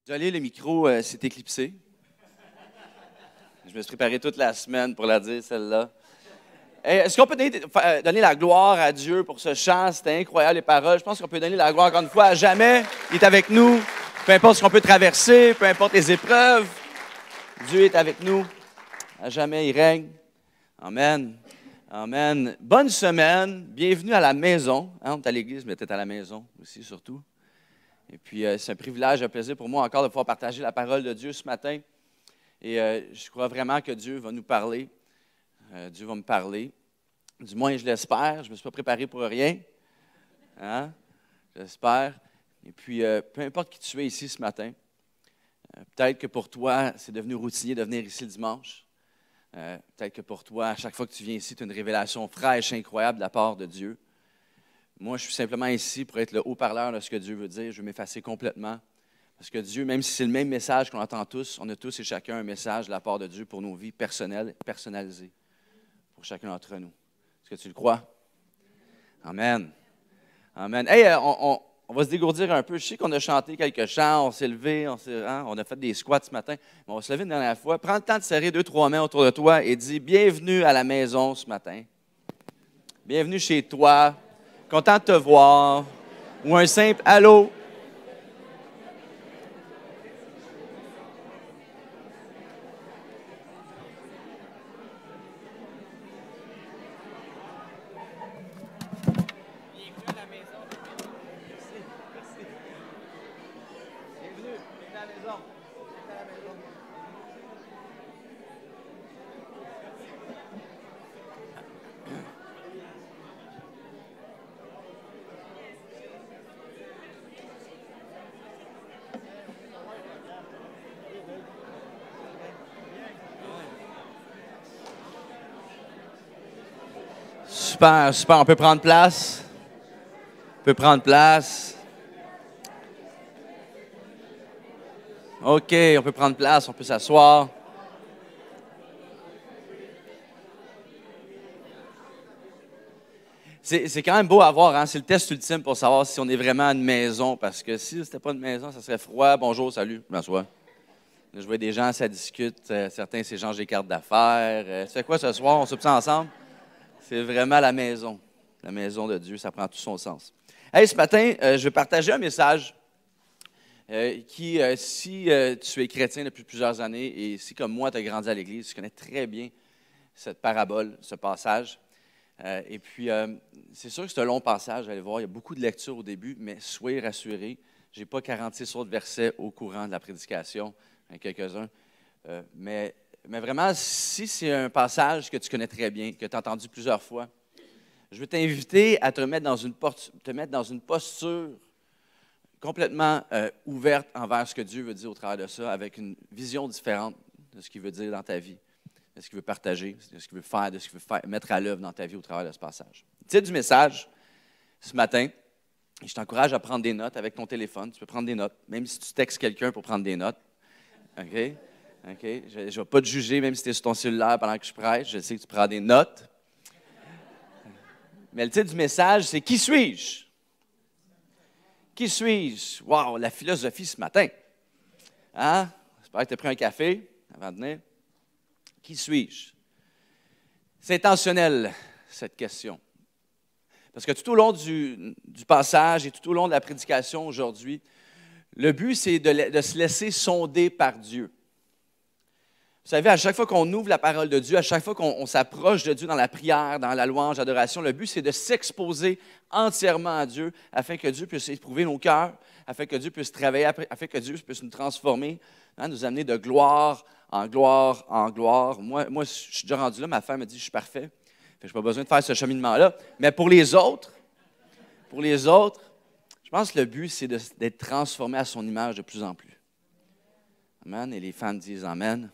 Désolé, le micro s'est éclipsé. Je me suis préparé toute la semaine pour la dire, celle-là. Hey, est-ce qu'on peut donner la gloire à Dieu pour ce chant? C'était incroyable, les paroles. Je pense qu'on peut donner la gloire encore une fois à jamais. Il est avec nous. Peu importe ce qu'on peut traverser, peu importe les épreuves. Dieu est avec nous. À jamais, il règne. Amen. Amen. Bonne semaine. Bienvenue à la maison. On est à l'église, mais peut-être à la maison aussi, surtout. Et puis, c'est un privilège, un plaisir pour moi encore de pouvoir partager la parole de Dieu ce matin. Et je crois vraiment que Dieu va nous parler. Dieu va me parler. Du moins, je l'espère. Je ne me suis pas préparé pour rien. Hein? J'espère. Et puis, peu importe qui tu es ici ce matin, peut-être que pour toi, c'est devenu routinier de venir ici le dimanche. Peut-être que pour toi, à chaque fois que tu viens ici, tu as une révélation fraîche, incroyable de la part de Dieu. Moi, je suis simplement ici pour être le haut-parleur de ce que Dieu veut dire. Je veux m'effacer complètement. Parce que Dieu, même si c'est le même message qu'on entend tous, on a tous et chacun un message de la part de Dieu pour nos vies personnelles, personnalisées, pour chacun d'entre nous. Est-ce que tu le crois? Amen. Amen. Hey, on va se dégourdir un peu. Je sais qu'on a chanté quelques chants, on s'est levé, on a fait des squats ce matin, mais on va se lever une dernière fois. Prends le temps de serrer 2-3 mains autour de toi et dis « Bienvenue à la maison ce matin. Bienvenue chez toi. Content de te voir. » Ou un simple « Allô. » Super, super. On peut prendre place. On peut prendre place. OK, on peut prendre place, on peut s'asseoir. C'est quand même beau à voir, hein? C'est le test ultime pour savoir si on est vraiment une maison. Parce que si c'était pas une maison, ça serait froid. Bonjour, salut, je m'assois. Là, je vois des gens, ça discute. Certains s'échangent des cartes d'affaires. Tu fais quoi ce soir? On soupe ça ensemble? C'est vraiment la maison de Dieu. Ça prend tout son sens. Hey, ce matin, je vais partager un message qui, si tu es chrétien depuis plusieurs années et si, comme moi, tu as grandi à l'Église, tu connais très bien cette parabole, ce passage. Et puis, c'est sûr que c'est un long passage, vous allez voir, il y a beaucoup de lectures au début, mais soyez rassurés, je n'ai pas 46 autres versets au courant de la prédication, quelques-uns. Mais vraiment, si c'est un passage que tu connais très bien, que tu as entendu plusieurs fois, je veux t'inviter à te mettre dans une posture complètement ouverte envers ce que Dieu veut dire au travers de ça, avec une vision différente de ce qu'il veut dire dans ta vie, de ce qu'il veut partager, de ce qu'il veut faire, de ce qu'il veut mettre à l'œuvre dans ta vie au travers de ce passage. Le titre du message, ce matin, et je t'encourage à prendre des notes avec ton téléphone. Tu peux prendre des notes, même si tu textes quelqu'un pour prendre des notes. OK? Je ne vais pas te juger, même si tu es sur ton cellulaire pendant que je prêche. Je sais que tu prends des notes. Mais le titre du message, c'est « Qui suis-je? » Qui suis-je? Wow, la philosophie ce matin. Hein? J'espère que tu as pris un café avant de venir. Qui suis-je? C'est intentionnel, cette question. Parce que tout au long du passage et tout au long de la prédication aujourd'hui, le but, c'est de se laisser sonder par Dieu. Vous savez, à chaque fois qu'on ouvre la parole de Dieu, à chaque fois qu'on s'approche de Dieu dans la prière, dans la louange, l'adoration, le but, c'est de s'exposer entièrement à Dieu afin que Dieu puisse éprouver nos cœurs, afin que Dieu puisse travailler, afin que Dieu puisse nous transformer, hein, nous amener de gloire en gloire en gloire. Moi, je suis déjà rendu là, ma femme me dit « je suis parfait ». Je n'ai pas besoin de faire ce cheminement-là. Mais pour les autres, je pense que le but, c'est d'être transformé à son image de plus en plus. Amen. Et les femmes disent « Amen ».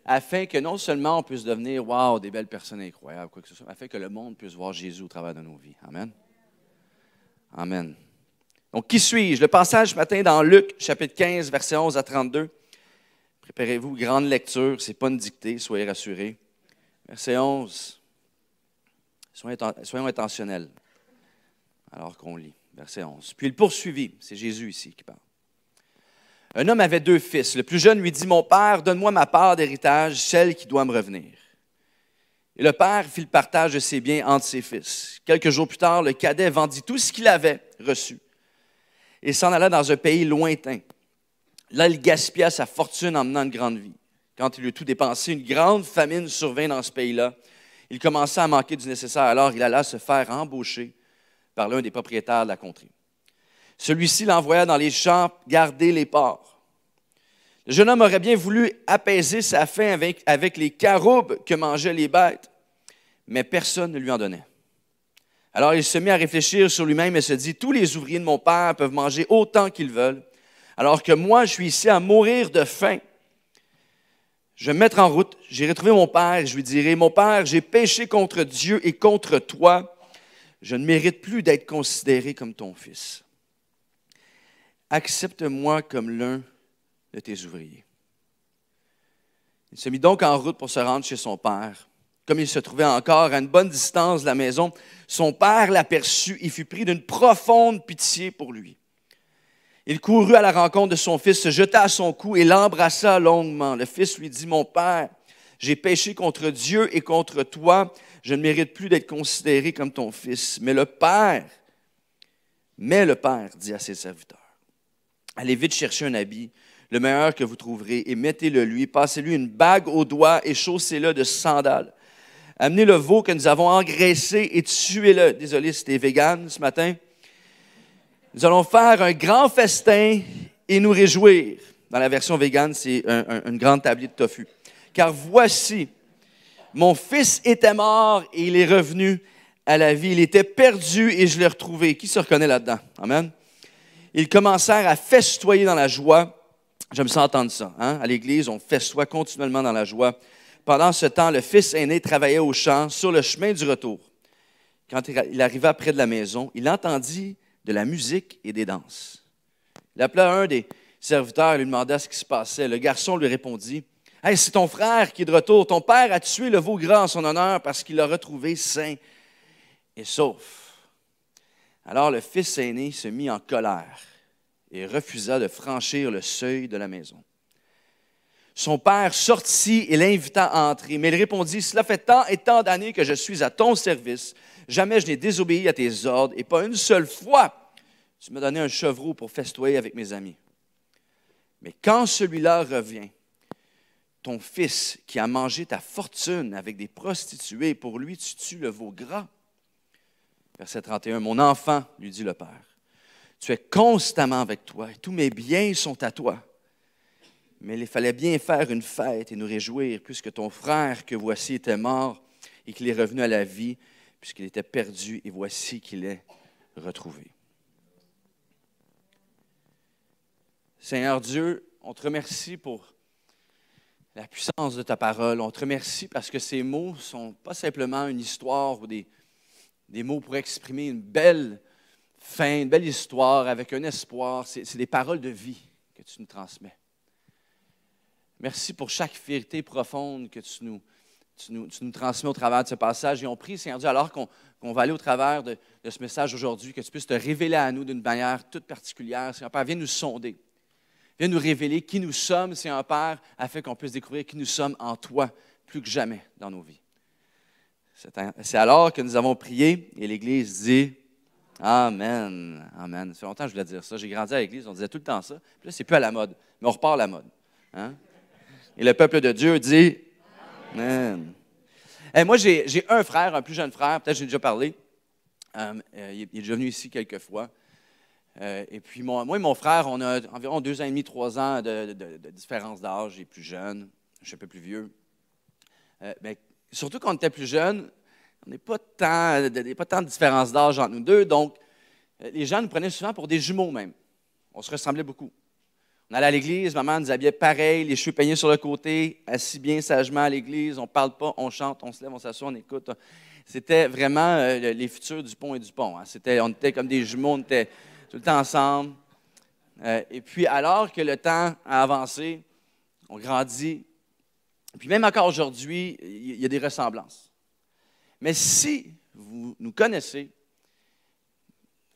Afin que non seulement on puisse devenir, wow, des belles personnes incroyables, quoi que ce soit, afin que le monde puisse voir Jésus au travers de nos vies. Amen. Amen. Donc, qui suis-je? Le passage ce matin dans Luc, chapitre 15, versets 11 à 32. Préparez-vous, grande lecture, ce n'est pas une dictée, soyez rassurés. Verset 11. Soyons intentionnels alors qu'on lit. Verset 11. Puis il poursuivit, c'est Jésus ici qui parle. Un homme avait 2 fils. Le plus jeune lui dit, « Mon père, donne-moi ma part d'héritage, celle qui doit me revenir. » Et le père fit le partage de ses biens entre ses fils. Quelques jours plus tard, le cadet vendit tout ce qu'il avait reçu et s'en alla dans un pays lointain. Là, il gaspilla sa fortune en menant une grande vie. Quand il eut tout dépensé, une grande famine survint dans ce pays-là. Il commença à manquer du nécessaire. Alors, il alla se faire embaucher par l'un des propriétaires de la contrée. Celui-ci l'envoya dans les champs garder les porcs. Le jeune homme aurait bien voulu apaiser sa faim avec les caroubes que mangeaient les bêtes, mais personne ne lui en donnait. Alors il se mit à réfléchir sur lui-même et se dit, « Tous les ouvriers de mon père peuvent manger autant qu'ils veulent, alors que moi, je suis ici à mourir de faim. Je vais me mettre en route, j'irai trouver mon père et je lui dirai, « Mon père, j'ai péché contre Dieu et contre toi. Je ne mérite plus d'être considéré comme ton fils. Accepte-moi comme l'un de tes ouvriers. » Il se mit donc en route pour se rendre chez son père. Comme il se trouvait encore à une bonne distance de la maison, son père l'aperçut et fut pris d'une profonde pitié pour lui. Il courut à la rencontre de son fils, se jeta à son cou et l'embrassa longuement. Le fils lui dit, « Mon père, j'ai péché contre Dieu et contre toi. Je ne mérite plus d'être considéré comme ton fils. » Mais le père, dit à ses serviteurs, « Allez vite chercher un habit, le meilleur que vous trouverez, et mettez-le lui, passez-lui une bague au doigt et chaussez-le de sandales. Amenez le veau que nous avons engraissé et tuez-le. » Désolé si t'es vegan ce matin. « Nous allons faire un grand festin et nous réjouir. » Dans la version végane, c'est une grande tablée de tofu. « Car voici, mon fils était mort et il est revenu à la vie. Il était perdu et je l'ai retrouvé. » Qui se reconnaît là-dedans? Amen. Ils commencèrent à festoyer dans la joie. J'aime ça entendre ça. Hein? À l'Église, on festoie continuellement dans la joie. Pendant ce temps, le fils aîné travaillait au champ sur le chemin du retour. Quand il arriva près de la maison, il entendit de la musique et des danses. Il appela un des serviteurs et lui demanda ce qui se passait. Le garçon lui répondit, « Hey, c'est ton frère qui est de retour. Ton père a tué le veau gras en son honneur parce qu'il l'a retrouvé sain et sauf. » Alors le fils aîné se mit en colère et refusa de franchir le seuil de la maison. Son père sortit et l'invita à entrer, mais il répondit, « Cela fait tant et tant d'années que je suis à ton service. Jamais je n'ai désobéi à tes ordres et pas une seule fois tu m'as donné un chevreau pour festoyer avec mes amis. Mais quand celui-là revient, ton fils qui a mangé ta fortune avec des prostituées, pour lui tu tues le veau gras. » Verset 31, « Mon enfant, lui dit le père, tu es constamment avec toi et tous mes biens sont à toi. Mais il fallait bien faire une fête et nous réjouir, puisque ton frère que voici était mort et qu'il est revenu à la vie, puisqu'il était perdu et voici qu'il est retrouvé. » Seigneur Dieu, on te remercie pour la puissance de ta parole. On te remercie parce que ces mots ne sont pas simplement une histoire ou des mots pour exprimer une belle fin, une belle histoire avec un espoir. C'est des paroles de vie que tu nous transmets. Merci pour chaque vérité profonde que tu nous transmets au travers de ce passage. Et on prie, Seigneur Dieu, alors qu'on va aller au travers de ce message aujourd'hui, que tu puisses te révéler à nous d'une manière toute particulière. Seigneur Père, viens nous sonder. Viens nous révéler qui nous sommes, Seigneur Père, afin qu'on puisse découvrir qui nous sommes en toi plus que jamais dans nos vies. C'est alors que nous avons prié et l'Église dit Amen. Amen. Ça fait longtemps que je voulais dire ça. J'ai grandi à l'Église, on disait tout le temps ça. Puis là, c'est plus à la mode, mais on repart à la mode. Hein? Et le peuple de Dieu dit Amen. Hey, moi, j'ai un frère, un plus jeune frère, peut-être que j'ai déjà parlé. Il est déjà venu ici quelques fois. Et puis, moi et mon frère, on a environ 2 ans et demi, 3 ans de différence d'âge. Il est plus jeune, je suis un peu plus vieux. Mais surtout quand on était plus jeune, on n'est pas tant de différence d'âge entre nous deux. Donc, les gens nous prenaient souvent pour des jumeaux même. On se ressemblait beaucoup. On allait à l'église, maman nous habillait pareil, les cheveux peignés sur le côté, assis bien sagement à l'église. On ne parle pas, on chante, on se lève, on s'assoit, on écoute. C'était vraiment les futurs Dupont et Dupont. Hein. On était comme des jumeaux, on était tout le temps ensemble. Et puis, alors que le temps a avancé, on grandit. Et puis, même encore aujourd'hui, il y a des ressemblances. Mais si vous nous connaissez,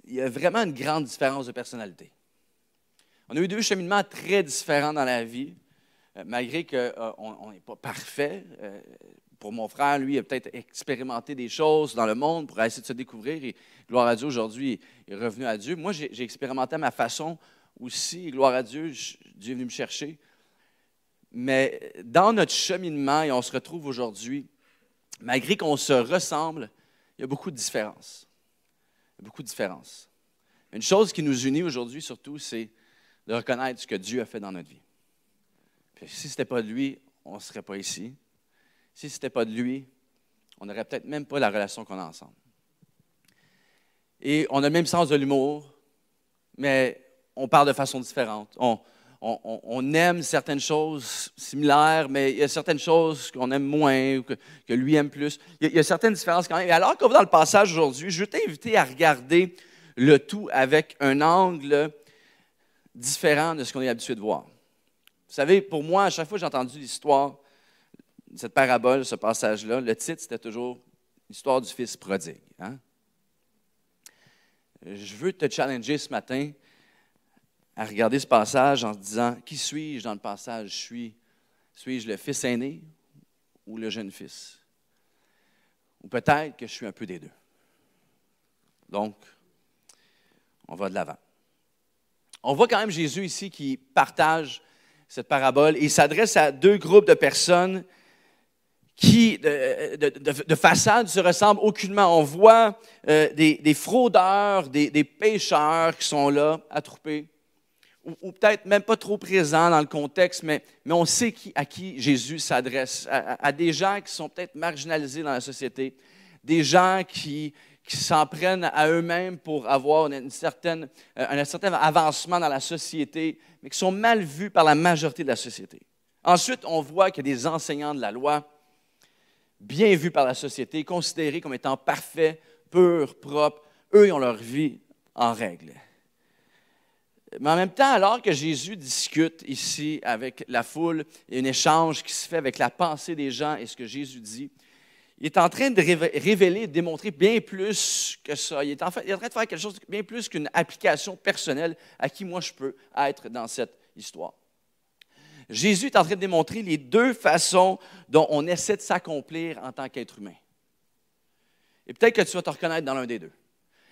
il y a vraiment une grande différence de personnalité. On a eu deux cheminements très différents dans la vie, malgré qu'on n'est pas parfait. Pour mon frère, lui, il a peut-être expérimenté des choses dans le monde pour essayer de se découvrir. Et gloire à Dieu, aujourd'hui, il est revenu à Dieu. Moi, j'ai expérimenté à ma façon aussi. Et gloire à Dieu, Dieu est venu me chercher. Mais dans notre cheminement, et on se retrouve aujourd'hui, malgré qu'on se ressemble, il y a beaucoup de différences. Il y a beaucoup de différences. Une chose qui nous unit aujourd'hui, surtout, c'est de reconnaître ce que Dieu a fait dans notre vie. Puis, si ce n'était pas de lui, on ne serait pas ici. Si ce n'était pas de lui, on n'aurait peut-être même pas la relation qu'on a ensemble. Et on a le même sens de l'humour, mais on parle de façon différente. On aime certaines choses similaires, mais il y a certaines choses qu'on aime moins ou que lui aime plus. Il y a certaines différences quand même. Et alors qu'on va dans le passage aujourd'hui, je veux t'inviter à regarder le tout avec un angle différent de ce qu'on est habitué de voir. Vous savez, pour moi, à chaque fois que j'ai entendu l'histoire, cette parabole, ce passage-là, le titre, c'était toujours l'histoire du fils prodigue. Hein? Je veux te challenger ce matin à regarder ce passage en se disant, qui suis-je dans le passage? Suis-je le fils aîné ou le jeune fils? Ou peut-être que je suis un peu des deux. Donc, on va de l'avant. On voit quand même Jésus ici qui partage cette parabole et il s'adresse à deux groupes de personnes qui, de façade, se ressemblent aucunement. On voit des fraudeurs, des pécheurs qui sont là, attroupés, ou peut-être même pas trop présents dans le contexte, mais on sait à qui Jésus s'adresse, à des gens qui sont peut-être marginalisés dans la société, des gens qui s'en prennent à eux-mêmes pour avoir un certain avancement dans la société, mais qui sont mal vus par la majorité de la société. Ensuite, on voit qu'il y a des enseignants de la loi, bien vus par la société, considérés comme étant parfaits, purs, propres. Eux, ils ont leur vie en règle. Mais en même temps, alors que Jésus discute ici avec la foule, il y a un échange qui se fait avec la pensée des gens et ce que Jésus dit, il est en train de révéler, de démontrer bien plus que ça. Il est en train de faire quelque chose de bien plus qu'une application personnelle à qui moi je peux être dans cette histoire. Jésus est en train de démontrer les deux façons dont on essaie de s'accomplir en tant qu'être humain. Et peut-être que tu vas te reconnaître dans l'un des deux.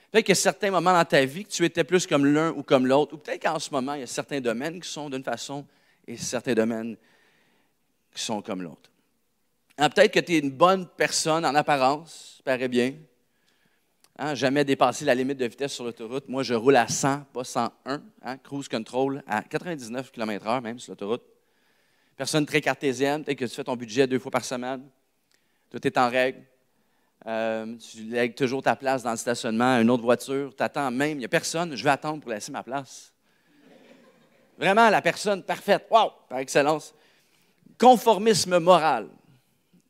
Peut-être qu'il y a certains moments dans ta vie que tu étais plus comme l'un ou comme l'autre, ou peut-être qu'en ce moment, il y a certains domaines qui sont d'une façon et certains domaines qui sont comme l'autre. Peut-être que tu es une bonne personne en apparence, ça paraît bien. Jamais dépasser la limite de vitesse sur l'autoroute. Moi, je roule à 100, pas 101. Cruise control à 99 km/h même sur l'autoroute. Personne très cartésienne. Peut-être que tu fais ton budget 2 fois par semaine. Tout est en règle. Tu lègues toujours ta place dans le stationnement à une autre voiture. Tu attends même. Il n'y a personne. Je vais attendre pour laisser ma place. Vraiment, la personne parfaite. Wow! Par excellence. Conformisme moral.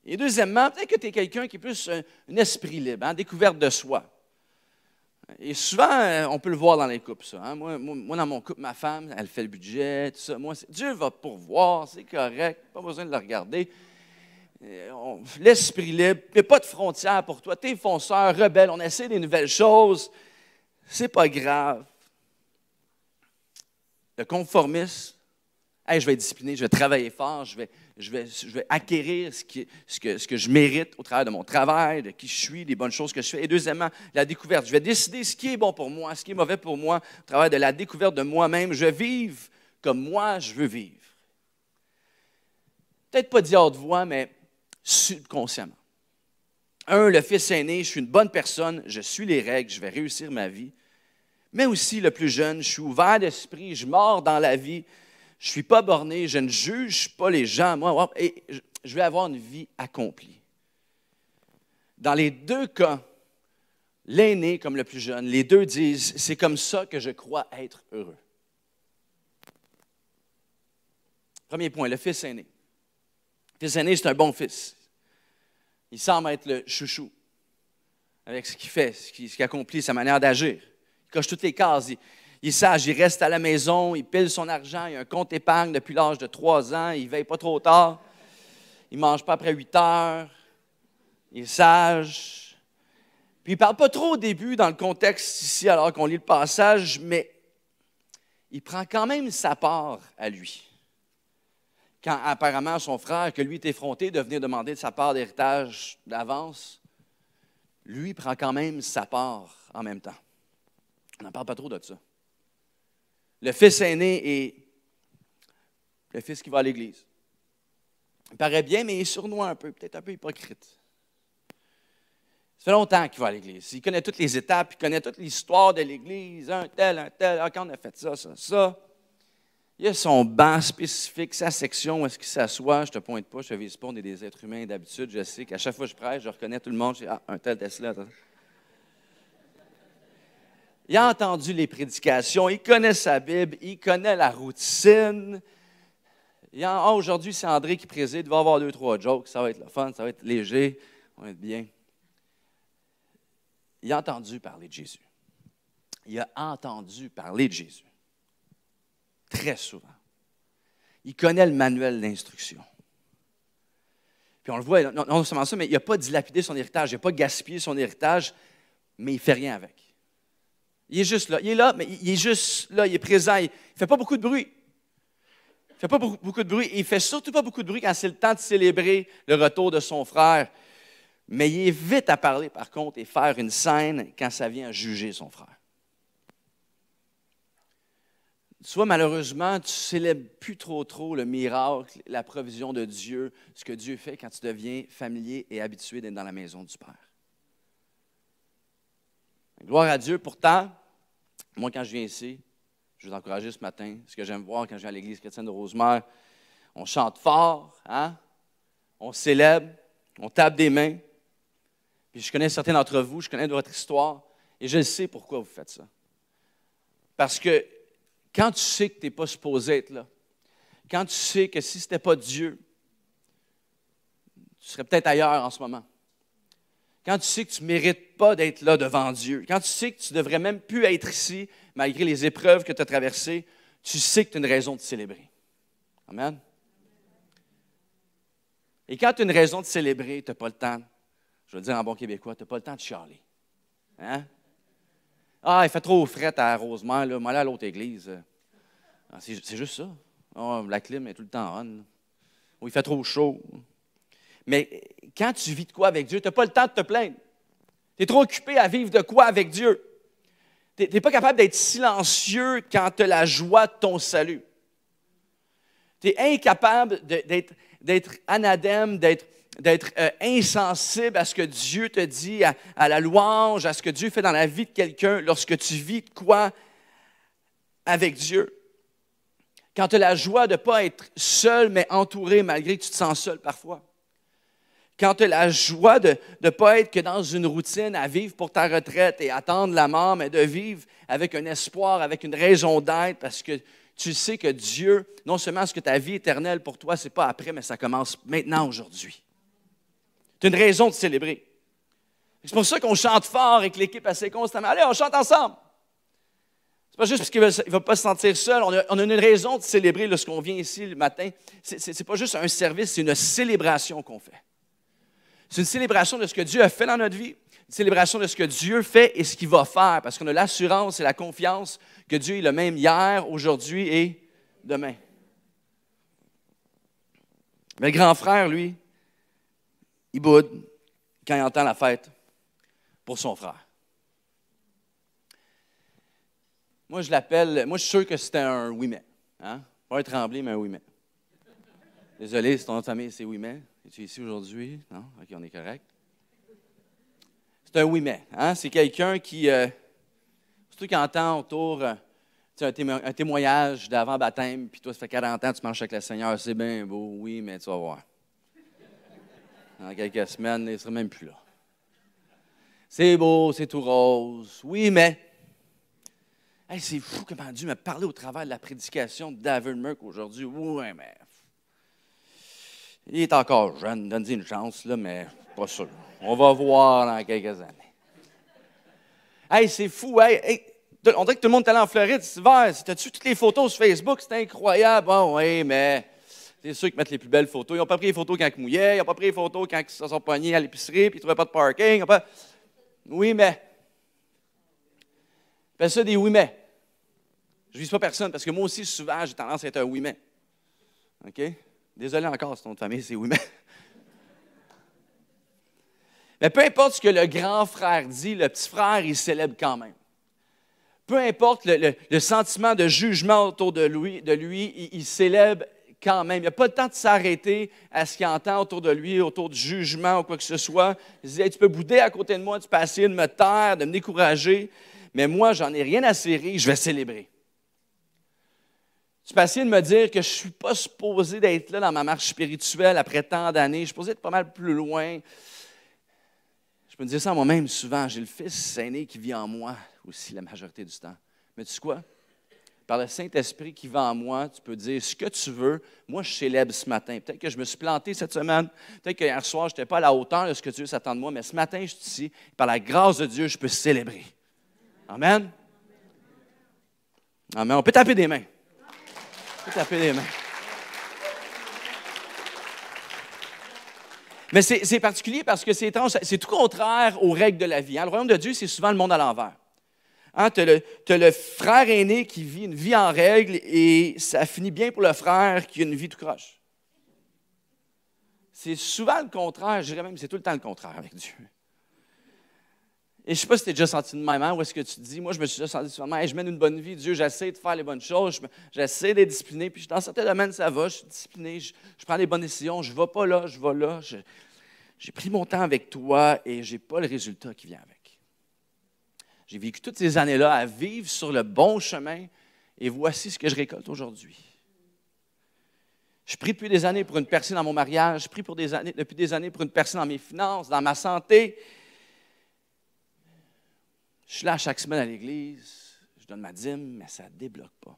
Et deuxièmement, peut-être que tu es quelqu'un qui est plus un esprit libre, découverte de soi. Et souvent, on peut le voir dans les couples, ça. Moi, dans mon couple, ma femme, elle fait le budget, tout ça. Moi, Dieu va pourvoir, c'est correct, pas besoin de le regarder. L'esprit libre, il n'y a pas de frontières pour toi. Tu es fonceur, rebelle, on essaie des nouvelles choses. C'est pas grave. Le conformisme, hey, je vais être discipliné, je vais travailler fort, je vais acquérir ce que je mérite au travers de mon travail, de qui je suis, des bonnes choses que je fais. Et deuxièmement, la découverte. Je vais décider ce qui est bon pour moi, ce qui est mauvais pour moi, au travers de la découverte de moi-même. Je vais vivre comme moi je veux vivre. Peut-être pas dit à haute voix, mais subconsciemment. Le fils aîné, je suis une bonne personne, je suis les règles, je vais réussir ma vie. Mais aussi le plus jeune, je suis ouvert d'esprit, je mords dans la vie. Je ne suis pas borné, je ne juge pas les gens, moi, et je vais avoir une vie accomplie. Dans les deux cas, l'aîné comme le plus jeune, les deux disent, c'est comme ça que je crois être heureux. Premier point, le fils aîné. Le fils aîné, c'est un bon fils. Il semble être le chouchou avec ce qu'il fait, ce qu'il accomplit, sa manière d'agir. Il coche toutes les cases. Il est sage, il reste à la maison, il pile son argent, il a un compte épargne depuis l'âge de 3 ans, il ne veille pas trop tard, il ne mange pas après 8 heures, il est sage. Puis Puis il ne parle pas trop au début dans le contexte ici, alors qu'on lit le passage, mais il prend quand même sa part à lui. Quand apparemment son frère, que lui est effronté de venir demander de sa part d'héritage d'avance, lui prend quand même sa part en même temps. On n'en parle pas trop de ça. Le fils aîné est le fils qui va à l'église. Il paraît bien, mais il est sournois un peu, peut-être un peu hypocrite. Ça fait longtemps qu'il va à l'église. Il connaît toutes les étapes, il connaît toute l'histoire de l'église, un tel, ah, quand on a fait ça, ça, ça. Il a son banc spécifique, sa section où est-ce qu'il s'assoit. Je ne te pointe pas, je ne te vise pas, on est des êtres humains d'habitude. Je sais qu'à chaque fois que je prêche, je reconnais tout le monde. Je dis, ah, un tel Tesla. Il a entendu les prédications, il connaît sa Bible, il connaît la routine. Aujourd'hui, c'est André qui préside, il va avoir 2-3 jokes, ça va être le fun, ça va être léger, on va être bien. Il a entendu parler de Jésus. Il a entendu parler de Jésus. Très souvent. Il connaît le manuel d'instruction. Puis on le voit, non seulement ça, mais il n'a pas dilapidé son héritage, il n'a pas gaspillé son héritage, mais il ne fait rien avec. Il est juste là. Il est là, mais il est juste là, il est présent. Il ne fait pas beaucoup de bruit. Il ne fait pas beaucoup de bruit. Et il ne fait surtout pas beaucoup de bruit quand c'est le temps de célébrer le retour de son frère. Mais il est vite à parler, par contre, et faire une scène quand ça vient à juger son frère. Soit malheureusement, tu ne célèbres plus trop le miracle, la provision de Dieu, ce que Dieu fait quand tu deviens familier et habitué d'être dans la maison du Père. Gloire à Dieu. Pourtant, moi, quand je viens ici, je veux vous encourager ce matin, ce que j'aime voir quand je viens à l'Église chrétienne de Rosemère, on chante fort, hein? On célèbre, on tape des mains. Puis je connais certains d'entre vous, je connais votre histoire, et je sais pourquoi vous faites ça. Parce que quand tu sais que tu n'es pas supposé être là, quand tu sais que si ce n'était pas Dieu, tu serais peut-être ailleurs en ce moment. Quand tu sais que tu ne mérites pas d'être là devant Dieu, quand tu sais que tu ne devrais même plus être ici, malgré les épreuves que tu as traversées, tu sais que tu as une raison de célébrer. Amen. Et quand tu as une raison de célébrer, tu n'as pas le temps, je veux dire en bon québécois, tu n'as pas le temps de chialer. Hein? Ah, il fait trop fret à Rosemère, là, moi, aller à l'autre église. C'est juste ça. Oh, la clim est tout le temps on. Ou il fait trop chaud. Mais quand tu vis de quoi avec Dieu, tu n'as pas le temps de te plaindre. Tu es trop occupé à vivre de quoi avec Dieu. Tu n'es pas capable d'être silencieux quand tu as la joie de ton salut. Tu es incapable d'être anadème, d'être insensible à ce que Dieu te dit, à la louange, à ce que Dieu fait dans la vie de quelqu'un lorsque tu vis de quoi avec Dieu. Quand tu as la joie de ne pas être seul, mais entouré, malgré que tu te sens seul parfois. Quand tu as la joie de ne pas être que dans une routine à vivre pour ta retraite et attendre la mort, mais de vivre avec un espoir, avec une raison d'être, parce que tu sais que Dieu, non seulement est-ce que ta vie éternelle pour toi, ce n'est pas après, mais ça commence maintenant, aujourd'hui. Tu as une raison de célébrer. C'est pour ça qu'on chante fort et que l'équipe assez constamment. Allez, on chante ensemble. C'est pas juste parce qu'il ne va pas se sentir seul. On a une raison de célébrer lorsqu'on vient ici le matin. C'est pas juste un service, c'est une célébration qu'on fait. C'est une célébration de ce que Dieu a fait dans notre vie, une célébration de ce que Dieu fait et ce qu'il va faire, parce qu'on a l'assurance et la confiance que Dieu est le même hier, aujourd'hui et demain. Mais le grand frère, lui, il boude quand il entend la fête pour son frère. Moi, je suis sûr que c'était un oui mais. Hein? Pas un tremblé, mais un oui mais. Désolé, si ton nom de famille, c'est oui mais. Es-tu ici aujourd'hui? Non? OK, on est correct. C'est un oui mais. Hein? C'est quelqu'un qui, surtout qui entend autour un témoignage d'avant-baptême, puis toi, ça fait 40 ans que tu marches avec le Seigneur, c'est bien beau, oui, mais tu vas voir. Dans quelques semaines, il ne sera même plus là. C'est beau, c'est tout rose, oui, mais... Hey, c'est fou comment Dieu m'a parlé au travers de la prédication de David Merck aujourd'hui. Oui, mais... Il est encore jeune, donne-lui une chance, là, mais pas sûr. On va voir dans quelques années. Hey, c'est fou, hey, on dirait que tout le monde est allé en Floride cet hiver. T'as-tu toutes les photos sur Facebook? C'est incroyable. Bon, oui, mais c'est ceux qui mettent les plus belles photos. Ils n'ont pas pris les photos quand ils mouillaient, ils n'ont pas pris les photos quand ils se sont pognés à l'épicerie, puis ils ne trouvaient pas de parking. Oui, mais. Appelle ça des oui, mais. Je ne vise pas personne parce que moi aussi, souvent, j'ai tendance à être un oui, mais. OK? Désolé encore si ton famille, c'est oui, mais. Mais peu importe ce que le grand frère dit, le petit frère, il célèbre quand même. Peu importe le sentiment de jugement autour de lui, il célèbre quand même. Il n'y a pas le temps de s'arrêter à ce qu'il entend autour de lui, autour du jugement ou quoi que ce soit. Il dit, hey, tu peux bouder à côté de moi, tu peux essayer de me taire, de me décourager, mais moi, j'en ai rien à serrer, je vais célébrer. Tu peux essayer de me dire que je ne suis pas supposé d'être là dans ma marche spirituelle après tant d'années, je suis supposé être pas mal plus loin. Je peux me dire ça à moi-même souvent, j'ai le fils aîné qui vit en moi aussi la majorité du temps. Mais tu sais quoi? Par le Saint-Esprit qui vit en moi, tu peux dire ce que tu veux. Moi, je célèbre ce matin. Peut-être que je me suis planté cette semaine. Peut-être que hier soir, je n'étais pas à la hauteur de ce que Dieu s'attend de moi. Mais ce matin, je suis ici. Par la grâce de Dieu, je peux célébrer. Amen? Amen. On peut taper des mains. On peut taper des mains. Mais c'est particulier parce que c'est étrange. C'est tout contraire aux règles de la vie. Hein? Le royaume de Dieu, c'est souvent le monde à l'envers. Hein, tu as le frère aîné qui vit une vie en règle et ça finit bien pour le frère qui a une vie tout croche. C'est souvent le contraire, je dirais même c'est tout le temps le contraire avec Dieu. Et je ne sais pas si tu as déjà senti de même, hein, où est-ce que tu te dis, moi je me suis déjà senti souvent, hey, je mène une bonne vie, Dieu, j'essaie de faire les bonnes choses, j'essaie d'être discipliné, puis dans certains domaines ça va, je suis discipliné, je prends les bonnes décisions, je ne vais pas là, je vais là, j'ai pris mon temps avec toi et je n'ai pas le résultat qui vient avec. J'ai vécu toutes ces années-là à vivre sur le bon chemin et voici ce que je récolte aujourd'hui. Je prie depuis des années pour une personne dans mon mariage, je prie depuis des années pour une personne dans mes finances, dans ma santé. Je suis là chaque semaine à l'église, je donne ma dîme, mais ça ne débloque pas.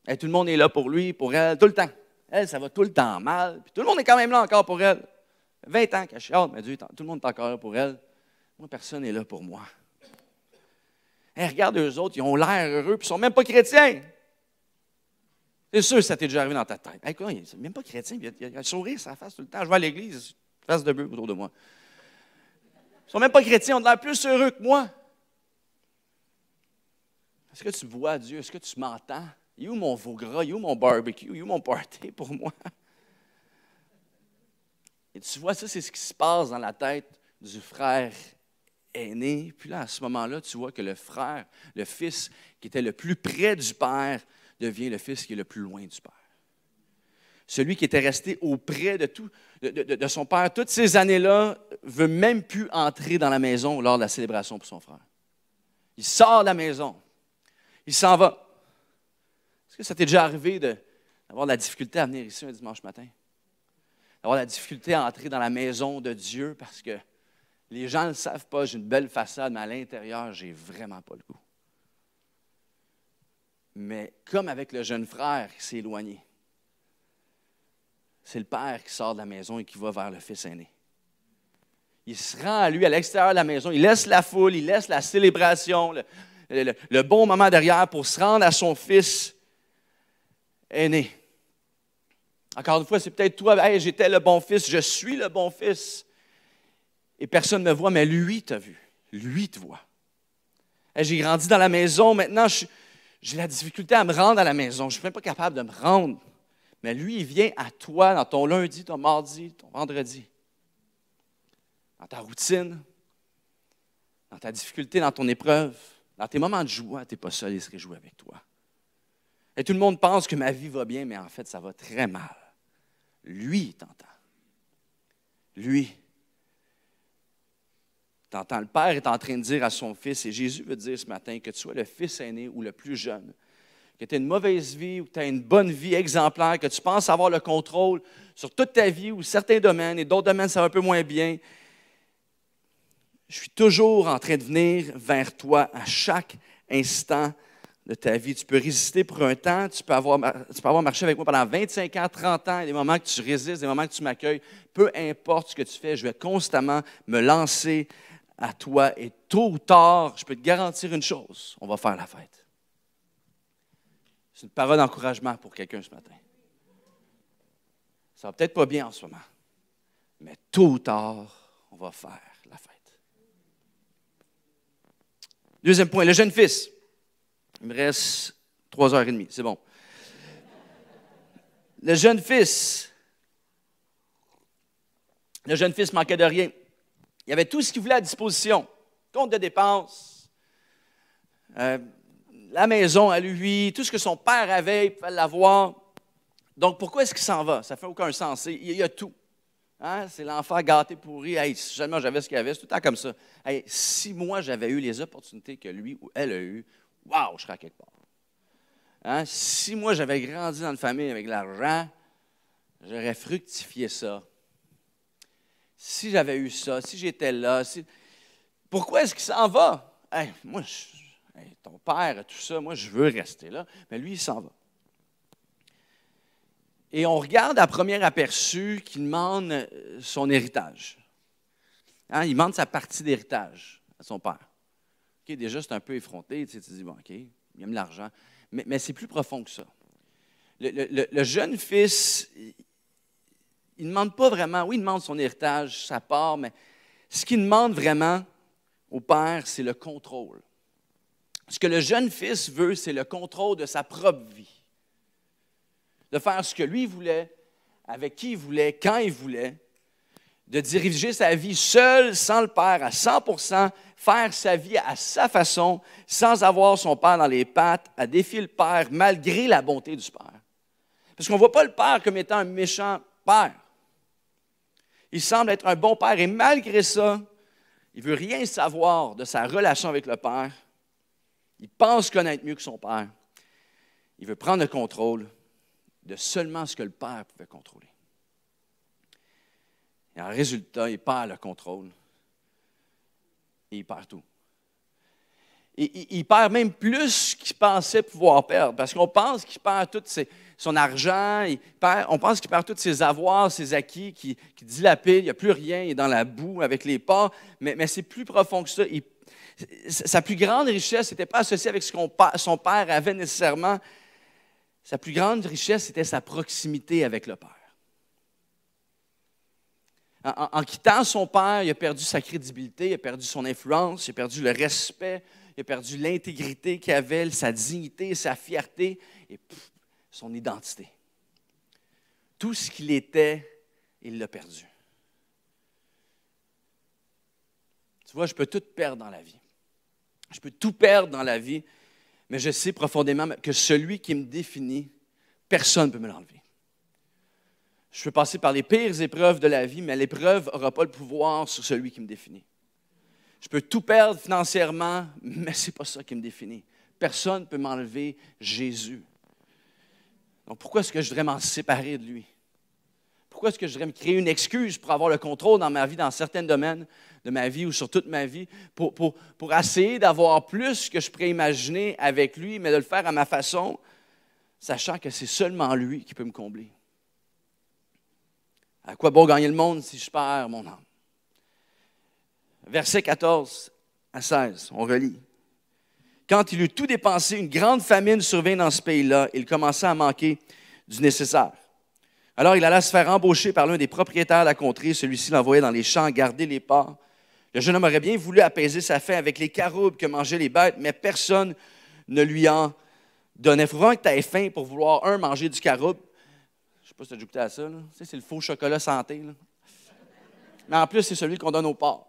Et tout le monde est là pour lui, pour elle, tout le temps. Elle, ça va tout le temps mal, puis tout le monde est quand même là encore pour elle. 20 ans qu'elle chiale, mais Dieu, tout le monde est encore là pour elle. Moi, personne n'est là pour moi. Hey, regarde eux autres, ils ont l'air heureux, puis ils ne sont même pas chrétiens. C'est sûr que ça t'est déjà arrivé dans ta tête. Hey, quoi, il n'est même pas chrétien, il a un sourire sur la face tout le temps. Je vais à l'église, face de bœuf autour de moi. Ils ne sont même pas chrétiens, ils ont l'air plus heureux que moi. Est-ce que tu vois Dieu? Est-ce que tu m'entends? Il est où mon veau gras? Il est où mon barbecue? Il est où mon party pour moi? Et tu vois, ça, c'est ce qui se passe dans la tête du frère aîné. Puis là, à ce moment-là, tu vois que le frère, le fils qui était le plus près du père, devient le fils qui est le plus loin du père. Celui qui était resté auprès de son père toutes ces années-là ne veut même plus entrer dans la maison lors de la célébration pour son frère. Il sort de la maison. Il s'en va. Est-ce que ça t'est déjà arrivé d'avoir de la difficulté à venir ici un dimanche matin? D'avoir de la difficulté à entrer dans la maison de Dieu parce que les gens ne le savent pas, j'ai une belle façade, mais à l'intérieur, j'ai vraiment pas le goût. Mais comme avec le jeune frère qui s'est éloigné, c'est le père qui sort de la maison et qui va vers le fils aîné. Il se rend à lui à l'extérieur de la maison, il laisse la foule, il laisse la célébration, le bon moment derrière pour se rendre à son fils aîné. Encore une fois, c'est peut-être toi, hey, j'étais le bon fils, je suis le bon fils. Et personne ne me voit, mais lui t'a vu. Lui te voit. Hey, j'ai grandi dans la maison, maintenant j'ai la difficulté à me rendre à la maison. Je ne suis même pas capable de me rendre. Mais lui, il vient à toi dans ton lundi, ton mardi, ton vendredi. Dans ta routine, dans ta difficulté, dans ton épreuve, dans tes moments de joie, tu n'es pas seul, il se réjouit avec toi. Et tout le monde pense que ma vie va bien, mais en fait, ça va très mal. Lui, il t'entend. Lui. T'entends, le Père est en train de dire à son Fils, et Jésus veut dire ce matin, que tu sois le fils aîné ou le plus jeune, que tu aies une mauvaise vie ou que tu aies une bonne vie exemplaire, que tu penses avoir le contrôle sur toute ta vie ou certains domaines, et d'autres domaines, ça va un peu moins bien. Je suis toujours en train de venir vers toi à chaque instant de ta vie. Tu peux résister pour un temps, tu peux avoir marché avec moi pendant 25 ans, 30 ans, il y a des moments que tu résistes, des moments que tu m'accueilles. Peu importe ce que tu fais, je vais constamment me lancer à toi et tôt ou tard, je peux te garantir une chose, on va faire la fête. C'est une parole d'encouragement pour quelqu'un ce matin. Ça va peut-être pas bien en ce moment, mais tôt ou tard, on va faire la fête. Deuxième point, le jeune fils. Il me reste 3h30, c'est bon. Le jeune fils manquait de rien. Il avait tout ce qu'il voulait à disposition. Compte de dépenses, la maison à lui, tout ce que son père avait, il pouvait l'avoir. Donc, pourquoi est-ce qu'il s'en va? Ça ne fait aucun sens. Il y a tout. Hein? C'est l'enfant gâté pourri. Hey, si jamais j'avais ce qu'il avait, c'est tout le temps comme ça. Hey, si moi, j'avais eu les opportunités que lui ou elle a eues, wow, je serais à quelque part. Hein? Si moi, j'avais grandi dans une famille avec de l'argent, j'aurais fructifié ça. Si j'avais eu ça, si j'étais là, pourquoi est-ce qu'il s'en va? Hey, moi, ton père, tout ça, moi, je veux rester là. Mais lui, il s'en va. Et on regarde à premier aperçu qu'il demande son héritage. Hein, il demande sa partie d'héritage à son père. Okay, déjà, c'est un peu effronté. Tu te dis, bon, OK, il aime l'argent. Mais c'est plus profond que ça. Le jeune fils, il ne demande pas vraiment, oui, il demande son héritage, sa part, mais ce qu'il demande vraiment au père, c'est le contrôle. Ce que le jeune fils veut, c'est le contrôle de sa propre vie. De faire ce que lui voulait, avec qui il voulait, quand il voulait, de diriger sa vie seul, sans le père, à 100%, faire sa vie à sa façon, sans avoir son père dans les pattes, à défier le père, malgré la bonté du père. Parce qu'on ne voit pas le père comme étant un méchant père. Il semble être un bon père, et malgré ça, il ne veut rien savoir de sa relation avec le père. Il pense connaître mieux que son père. Il veut prendre le contrôle de seulement ce que le père pouvait contrôler. Et en résultat, il perd le contrôle et il perd tout. Et il perd même plus qu'il pensait pouvoir perdre, parce qu'on pense qu'il perd tout son argent, on pense qu'il perd tous ses avoirs, ses acquis, qu'il dilapide, il n'y a plus rien, il est dans la boue avec les pas, mais c'est plus profond que ça. Sa plus grande richesse n'était pas associée avec ce que son père avait nécessairement. Sa plus grande richesse, c'était sa proximité avec le Père. En quittant son père, il a perdu sa crédibilité, il a perdu son influence, il a perdu le respect, il a perdu l'intégrité qu'il avait, sa dignité, sa fierté et son identité. Tout ce qu'il était, il l'a perdu. Tu vois, je peux tout perdre dans la vie. Je peux tout perdre dans la vie, mais je sais profondément que celui qui me définit, personne ne peut me l'enlever. Je peux passer par les pires épreuves de la vie, mais l'épreuve n'aura pas le pouvoir sur celui qui me définit. Je peux tout perdre financièrement, mais ce n'est pas ça qui me définit. Personne ne peut m'enlever Jésus. Donc pourquoi est-ce que je voudrais m'en séparer de lui? Pourquoi est-ce que je voudrais me créer une excuse pour avoir le contrôle dans ma vie, dans certains domaines de ma vie ou sur toute ma vie, pour essayer d'avoir plus que je pourrais imaginer avec lui, mais de le faire à ma façon, sachant que c'est seulement lui qui peut me combler. À quoi bon gagner le monde si je perds mon âme? Versets 14 à 16, on relit. Quand il eut tout dépensé, une grande famine survint dans ce pays-là. Il commença à manquer du nécessaire. Alors il alla se faire embaucher par l'un des propriétaires de la contrée. Celui-ci l'envoyait dans les champs garder les porcs. Le jeune homme aurait bien voulu apaiser sa faim avec les caroubes que mangeaient les bêtes, mais personne ne lui en donnait. Il faut vraiment que tu aies faim pour vouloir, manger du caroube. Je ne sais pas si tu as goûté à ça. Là. Tu sais, c'est le faux chocolat santé. Là. Mais en plus, c'est celui qu'on donne aux porcs.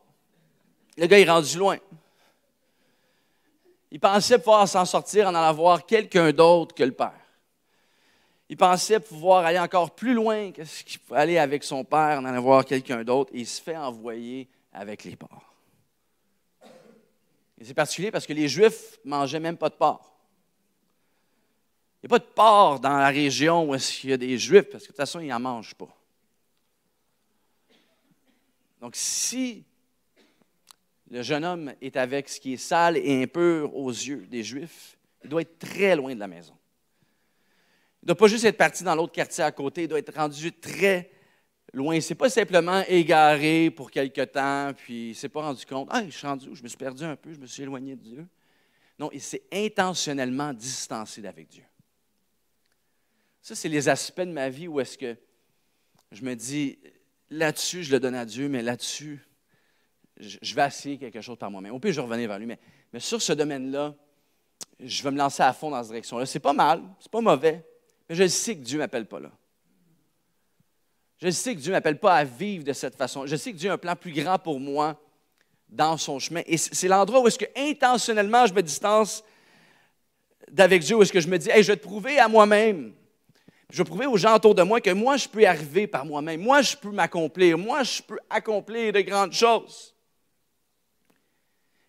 Le gars est rendu loin. Il pensait pouvoir s'en sortir en allant voir quelqu'un d'autre que le père. Il pensait pouvoir aller encore plus loin que ce qu'il pouvait aller avec son père en allant voir quelqu'un d'autre, et il se fait envoyer avec les porcs. Et c'est particulier parce que les Juifs ne mangeaient même pas de porc. Il n'y a pas de porc dans la région où il y a des Juifs, parce que de toute façon, ils n'en mangent pas. Donc, si le jeune homme est avec ce qui est sale et impur aux yeux des Juifs, il doit être très loin de la maison. Il ne doit pas juste être parti dans l'autre quartier à côté, il doit être rendu très loin. Ce n'est pas simplement égaré pour quelque temps, puis il ne s'est pas rendu compte. « Ah, je suis rendu où? Je me suis perdu un peu, je me suis éloigné de Dieu. » Non, il s'est intentionnellement distancé d'avec Dieu. Ça, c'est les aspects de ma vie où est-ce que je me dis, là-dessus, je le donne à Dieu, mais là-dessus, je vais essayer quelque chose par moi-même. Au pire, je vais revenir vers lui, mais Mais sur ce domaine-là, je vais me lancer à fond dans cette direction-là. C'est pas mal, c'est pas mauvais, mais je sais que Dieu ne m'appelle pas là. Je sais que Dieu ne m'appelle pas à vivre de cette façon. Je sais que Dieu a un plan plus grand pour moi dans son chemin. Et c'est l'endroit où est-ce que intentionnellement je me distance d'avec Dieu, où est-ce que je me dis, hey, je vais te prouver à moi-même. Je vais prouver aux gens autour de moi que moi, je peux y arriver par moi-même. Moi, je peux m'accomplir. Moi, je peux accomplir de grandes choses.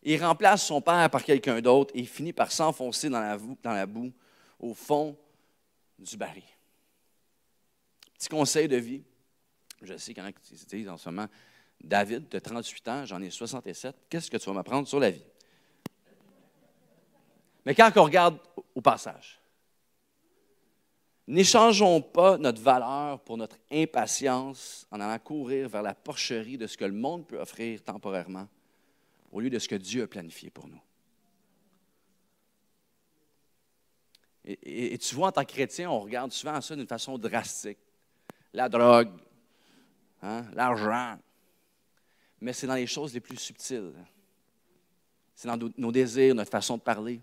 Il remplace son père par quelqu'un d'autre et il finit par s'enfoncer dans la boue, au fond du baril. Petit conseil de vie. Je sais qu'il y en a qui se disent en ce moment, David, tu as 38 ans, j'en ai 67, qu'est-ce que tu vas m'apprendre sur la vie? Mais quand on regarde au passage, n'échangeons pas notre valeur pour notre impatience en allant courir vers la porcherie de ce que le monde peut offrir temporairement au lieu de ce que Dieu a planifié pour nous. Et tu vois, en tant que chrétien, on regarde souvent ça d'une façon drastique. La drogue, l'argent. Mais c'est dans les choses les plus subtiles. C'est dans nos désirs, notre façon de parler,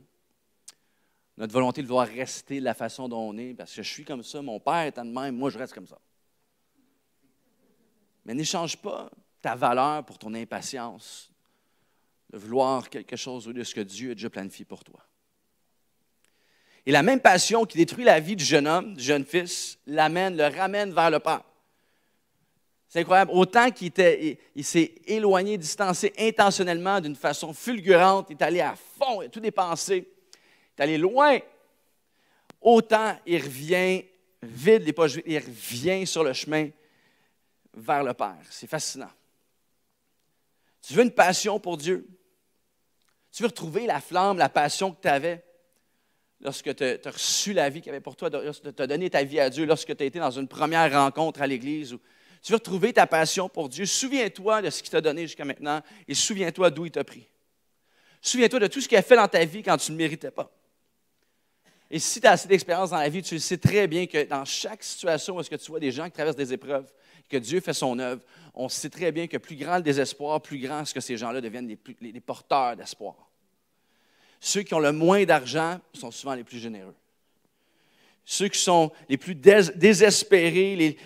notre volonté de vouloir rester de la façon dont on est, parce que je suis comme ça, mon père étant de même, moi je reste comme ça. Mais n'échange pas ta valeur pour ton impatience de vouloir quelque chose au lieu de ce que Dieu a déjà planifié pour toi. Et la même passion qui détruit la vie du jeune homme, du jeune fils, le ramène vers le Père. C'est incroyable. Autant qu'il s'est éloigné, distancé intentionnellement d'une façon fulgurante, il est allé à fond, il a tout dépensé, il est allé loin, autant il revient vide les poches vides, il revient sur le chemin vers le Père. C'est fascinant. Tu veux une passion pour Dieu? Tu veux retrouver la flamme, la passion que tu avais lorsque tu as reçu la vie qu'il y avait pour toi, lorsque tu as donné ta vie à Dieu, lorsque tu as été dans une première rencontre à l'Église? Tu veux retrouver ta passion pour Dieu? Souviens-toi de ce qu'il t'a donné jusqu'à maintenant et souviens-toi d'où il t'a pris. Souviens-toi de tout ce qu'il a fait dans ta vie quand tu ne le méritais pas. Et si tu as assez d'expérience dans la vie, tu sais très bien que dans chaque situation où est-ce que tu vois des gens qui traversent des épreuves, que Dieu fait son œuvre, on sait très bien que plus grand le désespoir, plus grand est-ce que ces gens-là deviennent les porteurs d'espoir. Ceux qui ont le moins d'argent sont souvent les plus généreux. Ceux qui sont les plus désespérés,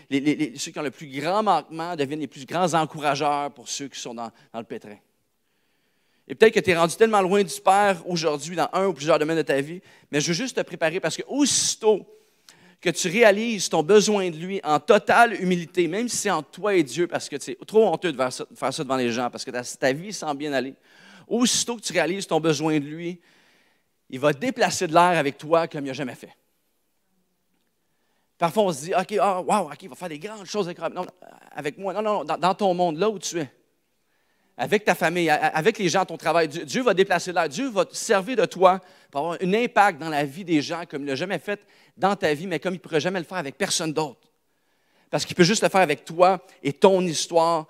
ceux qui ont le plus grand manquement deviennent les plus grands encourageurs pour ceux qui sont dans le pétrin. Et peut-être que tu es rendu tellement loin du Père aujourd'hui dans un ou plusieurs domaines de ta vie, mais je veux juste te préparer parce que aussitôt que tu réalises ton besoin de lui en totale humilité, même si c'est entre toi et Dieu, parce que c'est trop honteux de faire ça devant les gens, parce que ta vie semble bien aller, aussitôt que tu réalises ton besoin de lui, il va déplacer de l'air avec toi comme il n'a jamais fait. Parfois, on se dit, OK, il va faire des grandes choses avec moi. Non, dans ton monde, là où tu es, avec ta famille, avec les gens à ton travail, Dieu va déplacer l'air. Dieu va te servir de toi pour avoir un impact dans la vie des gens comme il ne l'a jamais fait dans ta vie, mais comme il ne pourrait jamais le faire avec personne d'autre. Parce qu'il peut juste le faire avec toi et ton histoire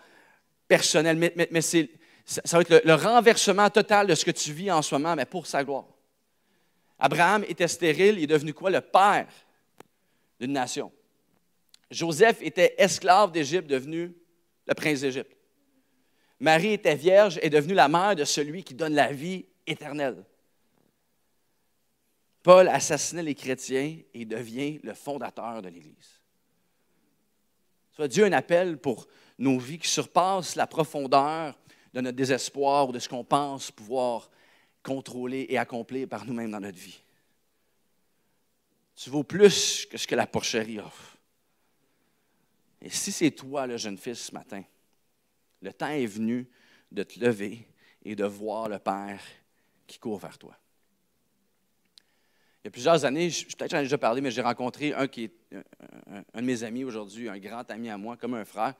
personnelle. Mais ça va être le renversement total de ce que tu vis en ce moment, mais pour sa gloire. Abraham était stérile, il est devenu quoi? Le père d'une nation. Joseph était esclave d'Égypte, devenu le prince d'Égypte. Marie était vierge et est devenue la mère de celui qui donne la vie éternelle. Paul assassinait les chrétiens et devient le fondateur de l'Église. Dieu a un appel pour nos vies qui surpasse la profondeur de notre désespoir ou de ce qu'on pense pouvoir contrôler et accomplir par nous-mêmes dans notre vie. Tu vaux plus que ce que la porcherie offre. Et si c'est toi, le jeune fils, ce matin, le temps est venu de te lever et de voir le Père qui court vers toi. Il y a plusieurs années, peut-être j'en ai déjà parlé, mais j'ai rencontré un qui est un de mes amis aujourd'hui, un grand ami à moi, comme un frère.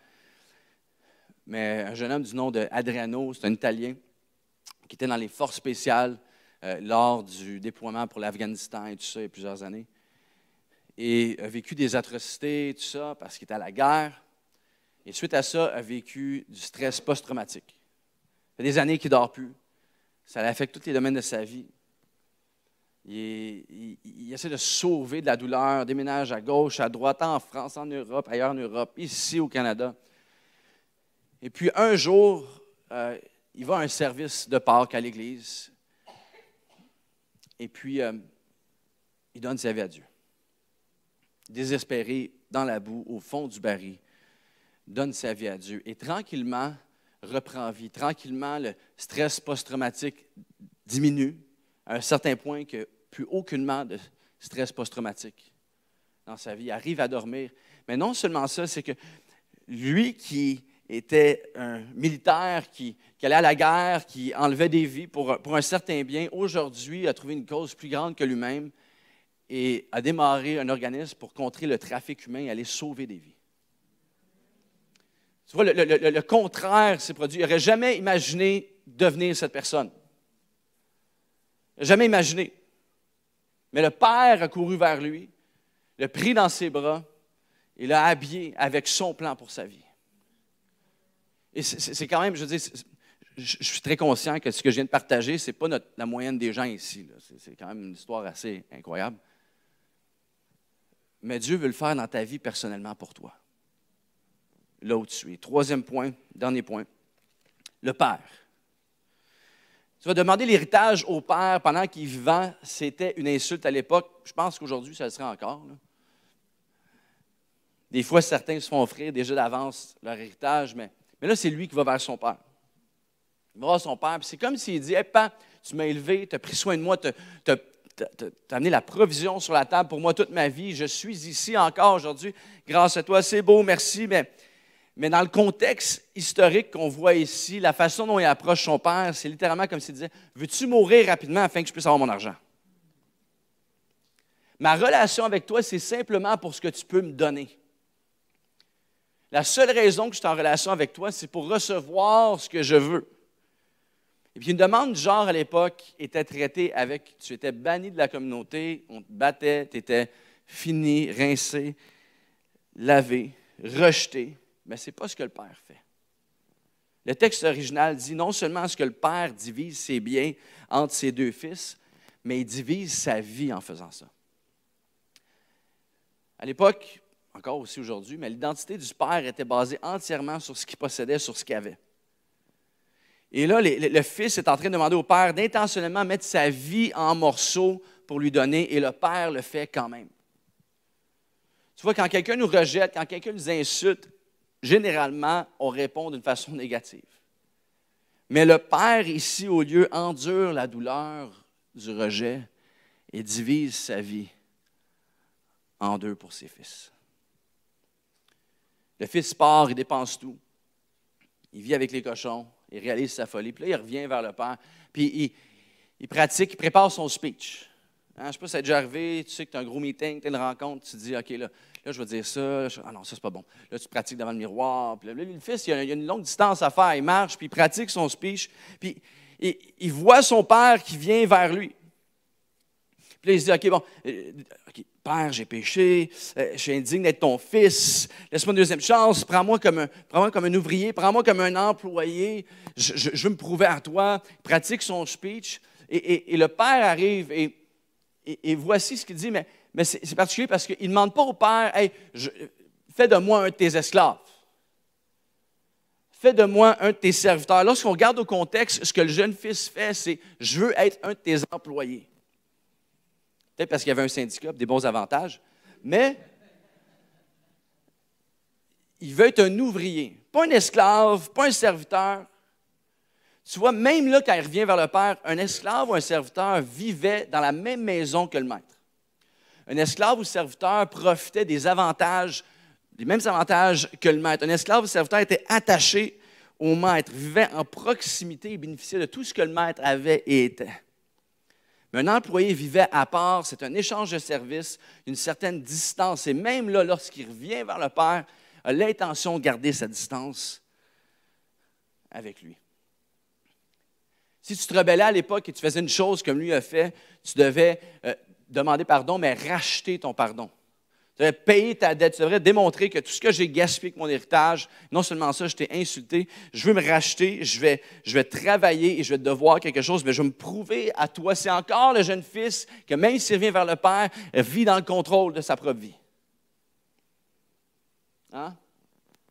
Mais un jeune homme du nom d'Adriano, c'est un Italien qui était dans les forces spéciales lors du déploiement pour l'Afghanistan et tout ça il y a plusieurs années. Et a vécu des atrocités, tout ça, parce qu'il était à la guerre. Et suite à ça, a vécu du stress post-traumatique. Ça fait des années qu'il ne dort plus. Ça affecte tous les domaines de sa vie. Il essaie de se sauver de la douleur, déménage à gauche, à droite, en France, en Europe, ailleurs en Europe, ici au Canada. Et puis un jour, il va à un service de Pâques à l'église. Et puis, il donne sa vie à Dieu. Désespéré, dans la boue, au fond du baril, donne sa vie à Dieu. Et tranquillement, reprend vie. Tranquillement, le stress post-traumatique diminue à un certain point que plus aucunement de stress post-traumatique dans sa vie. Il arrive à dormir. Mais non seulement ça, c'est que lui qui était un militaire, qui allait à la guerre, qui enlevait des vies pour un certain bien, aujourd'hui a trouvé une cause plus grande que lui-même et a démarré un organisme pour contrer le trafic humain et aller sauver des vies. Tu vois, le contraire s'est produit. Il n'aurait jamais imaginé devenir cette personne. Il n'a jamais imaginé. Mais le Père a couru vers lui, l'a pris dans ses bras et l'a habillé avec son plan pour sa vie. Et c'est quand même, je veux dire, je suis très conscient que ce que je viens de partager, ce n'est pas la moyenne des gens ici. C'est quand même une histoire assez incroyable. Mais Dieu veut le faire dans ta vie personnellement pour toi. Là où tu es. Troisième point, dernier point, le Père. Tu vas demander l'héritage au Père pendant qu'il est vivant, c'était une insulte à l'époque. Je pense qu'aujourd'hui, ça le serait encore. Là. Des fois, certains se font offrir déjà d'avance leur héritage, mais là, c'est lui qui va vers son Père. Il va vers son Père, puis c'est comme s'il dit « Hey, Père, tu m'as élevé, tu as pris soin de moi, tu as amené la provision sur la table pour moi toute ma vie. Je suis ici encore aujourd'hui grâce à toi. C'est beau, merci. » Mais dans le contexte historique qu'on voit ici, la façon dont il approche son Père, c'est littéralement comme s'il disait « Veux-tu mourir rapidement afin que je puisse avoir mon argent? » Ma relation avec toi, c'est simplement pour ce que tu peux me donner. La seule raison que je suis en relation avec toi, c'est pour recevoir ce que je veux. Et puis une demande du genre à l'époque était traitée avec, tu étais banni de la communauté, on te battait, tu étais fini, rincé, lavé, rejeté. Mais ce n'est pas ce que le Père fait. Le texte original dit non seulement ce que le Père divise ses biens entre ses deux fils, mais il divise sa vie en faisant ça. À l'époque, encore aussi aujourd'hui, mais l'identité du Père était basée entièrement sur ce qu'il possédait, sur ce qu'il avait. Et là, le Fils est en train de demander au Père d'intentionnellement mettre sa vie en morceaux pour lui donner, et le Père le fait quand même. Tu vois, quand quelqu'un nous rejette, quand quelqu'un nous insulte, généralement, on répond d'une façon négative. Mais le Père, ici, au lieu, endure la douleur du rejet et divise sa vie en deux pour ses fils. Le fils part, il dépense tout. Il vit avec les cochons, il réalise sa folie. Puis là, il revient vers le Père. Puis il pratique, il prépare son speech. Hein, je ne sais pas si ça t'est déjà arrivé, tu sais que tu as un gros meeting, tu as une rencontre, tu te dis, OK, là, je vais dire ça. Ah non, ça, c'est pas bon. Là, tu pratiques devant le miroir. Puis là, le fils, il y a une longue distance à faire. Il marche, puis il pratique son speech. Puis il voit son père qui vient vers lui. Puis là, il se dit, OK, bon, Père, j'ai péché, je suis indigne d'être ton fils, laisse-moi une deuxième chance, prends-moi comme un ouvrier, prends-moi comme un employé, je veux me prouver à toi. Il pratique son speech, et le Père arrive, et voici ce qu'il dit, mais c'est particulier parce qu'il ne demande pas au Père, « Hey, fais de moi un de tes esclaves. Fais de moi un de tes serviteurs. » Lorsqu'on regarde au contexte, ce que le jeune fils fait, c'est, « Je veux être un de tes employés. » Peut-être parce qu'il y avait un syndicat, des bons avantages, mais il veut être un ouvrier, pas un esclave, pas un serviteur. Tu vois, même là, quand il revient vers le Père, un esclave ou un serviteur vivait dans la même maison que le maître. Un esclave ou serviteur profitait des avantages, des mêmes avantages que le maître. Un esclave ou serviteur était attaché au maître, vivait en proximité et bénéficiait de tout ce que le maître avait et était. Mais un employé vivait à part, c'est un échange de services, une certaine distance. Et même là, lorsqu'il revient vers le Père, a l'intention de garder sa distance avec lui. Si tu te rebellais à l'époque et tu faisais une chose comme lui a fait, tu devais demander pardon, mais racheter ton pardon. Tu devrais payer ta dette, tu devrais démontrer que tout ce que j'ai gaspillé avec mon héritage, non seulement ça, je t'ai insulté, je veux me racheter, je vais travailler et je vais te devoir quelque chose, mais je vais me prouver à toi. C'est encore le jeune fils que même s'il revient vers le Père, vit dans le contrôle de sa propre vie. Hein?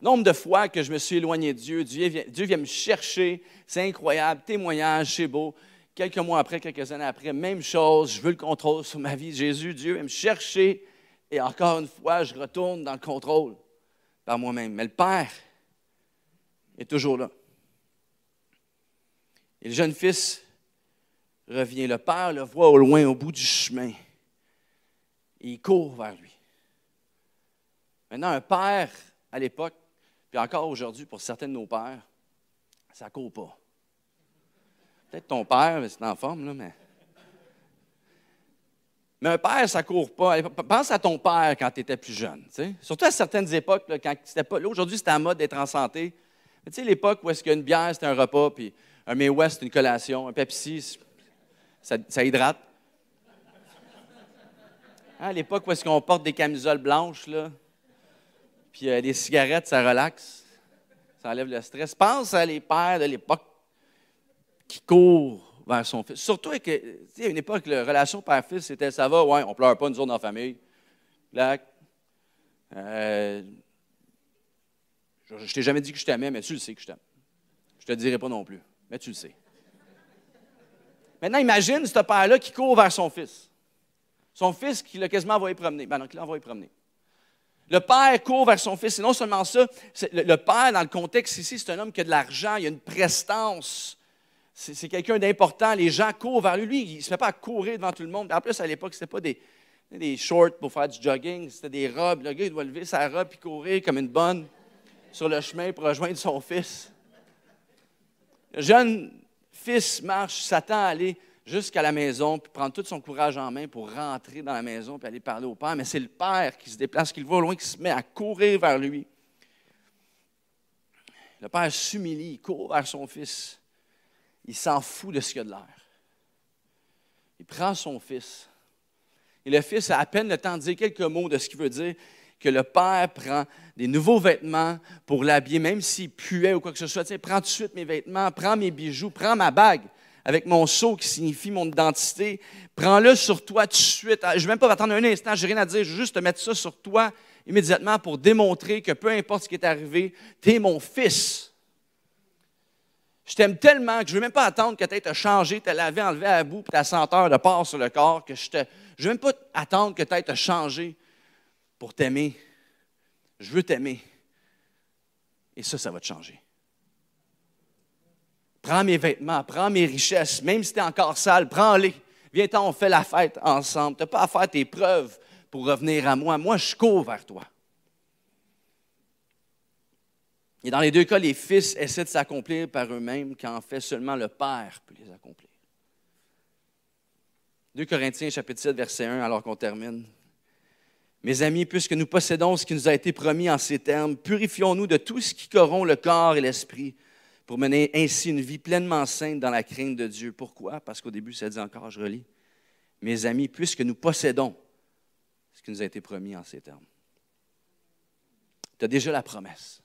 Nombre de fois que je me suis éloigné de Dieu, Dieu vient me chercher, c'est incroyable, témoignage, c'est beau. quelques mois après, quelques années après, même chose, je veux le contrôle sur ma vie. Jésus, Dieu va me chercher et encore une fois, je retourne dans le contrôle par moi-même. Mais le Père est toujours là. Et le jeune fils revient. Le Père le voit au loin, au bout du chemin. Et il court vers lui. Maintenant, un père, à l'époque, puis encore aujourd'hui, pour certains de nos pères, ça ne court pas. Peut-être ton père, c'est en forme, là, mais... Mais un père, ça ne court pas. Pense à ton père quand tu étais plus jeune. T'sais. Surtout à certaines époques, là, quand c'était pas... Là, aujourd'hui, c'était à mode d'être en santé. Mais tu sais, l'époque où est-ce qu'une bière, c'était un repas, puis un May West, c'est une collation, un Pepsi, ça hydrate. Hein, à l'époque où est-ce qu'on porte des camisoles blanches, là, puis des cigarettes, ça relaxe, ça enlève le stress. Pense à les pères de l'époque qui courent vers son fils. Surtout à une époque, la relation père-fils, c'était ça va, ouais, on ne pleure pas, nous autres, dans la famille. Black. Je ne t'ai jamais dit que je t'aimais, mais tu le sais que je t'aime. Je ne te le dirai pas non plus, mais tu le sais. Maintenant, imagine ce père-là qui court vers son fils. Son fils qui l'a quasiment envoyé promener. Ben non, qui l'a envoyé promener. Le père court vers son fils. Et non seulement ça, le père, dans le contexte ici, c'est un homme qui a de l'argent, il a une prestance. C'est quelqu'un d'important. Les gens courent vers lui. Lui, il ne se met pas à courir devant tout le monde. En plus, à l'époque, ce n'était pas des shorts pour faire du jogging, c'était des robes. Le gars, il doit lever sa robe et courir comme une bonne sur le chemin pour rejoindre son fils. Le jeune fils marche, s'attend à aller jusqu'à la maison, puis prendre tout son courage en main pour rentrer dans la maison puis aller parler au père. Mais c'est le père qui se déplace, qui le voit au loin, qui se met à courir vers lui. Le père s'humilie, il court vers son fils. Il s'en fout de ce qu'il a de l'air. Il prend son fils. Et le fils a à peine le temps de dire quelques mots de ce qu'il veut dire, que le père prend des nouveaux vêtements pour l'habiller, même s'il puait ou quoi que ce soit. Tiens, prends tout de suite mes vêtements, prends mes bijoux, prends ma bague avec mon sceau qui signifie mon identité. Prends-le sur toi tout de suite. Je ne vais même pas attendre un instant, je n'ai rien à dire. Je veux juste te mettre ça sur toi immédiatement pour démontrer que peu importe ce qui est arrivé, tu es mon fils. Je t'aime tellement que je ne veux même pas attendre que tu aies te changé, te laver, enlever à bout, puis ta senteur de porc sur le corps, que je ne veux même pas attendre que tu aies te changer pour t'aimer. Je veux t'aimer. Et ça va te changer. Prends mes vêtements, prends mes richesses, même si tu es encore sale, prends-les. Viens-t'en, on fait la fête ensemble. Tu n'as pas à faire tes preuves pour revenir à moi. Moi, je cours vers toi. Et dans les deux cas, les fils essaient de s'accomplir par eux-mêmes, quand en fait seulement le Père peut les accomplir. 2 Corinthiens, chapitre 7, verset 1, alors qu'on termine. Mes amis, puisque nous possédons ce qui nous a été promis en ces termes, purifions-nous de tout ce qui corrompt le corps et l'esprit, pour mener ainsi une vie pleinement sainte dans la crainte de Dieu. Pourquoi? Parce qu'au début, ça dit encore, je relis. Mes amis, puisque nous possédons ce qui nous a été promis en ces termes. Tu as déjà la promesse.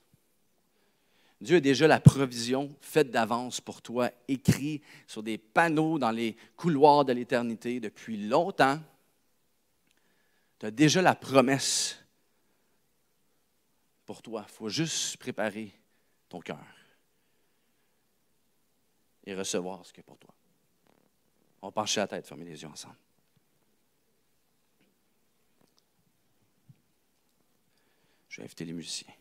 Dieu a déjà la provision faite d'avance pour toi, écrit sur des panneaux dans les couloirs de l'éternité depuis longtemps. Tu as déjà la promesse pour toi. Il faut juste préparer ton cœur et recevoir ce qui est pour toi. On va pencher la tête, fermer les yeux ensemble. Je vais inviter les musiciens.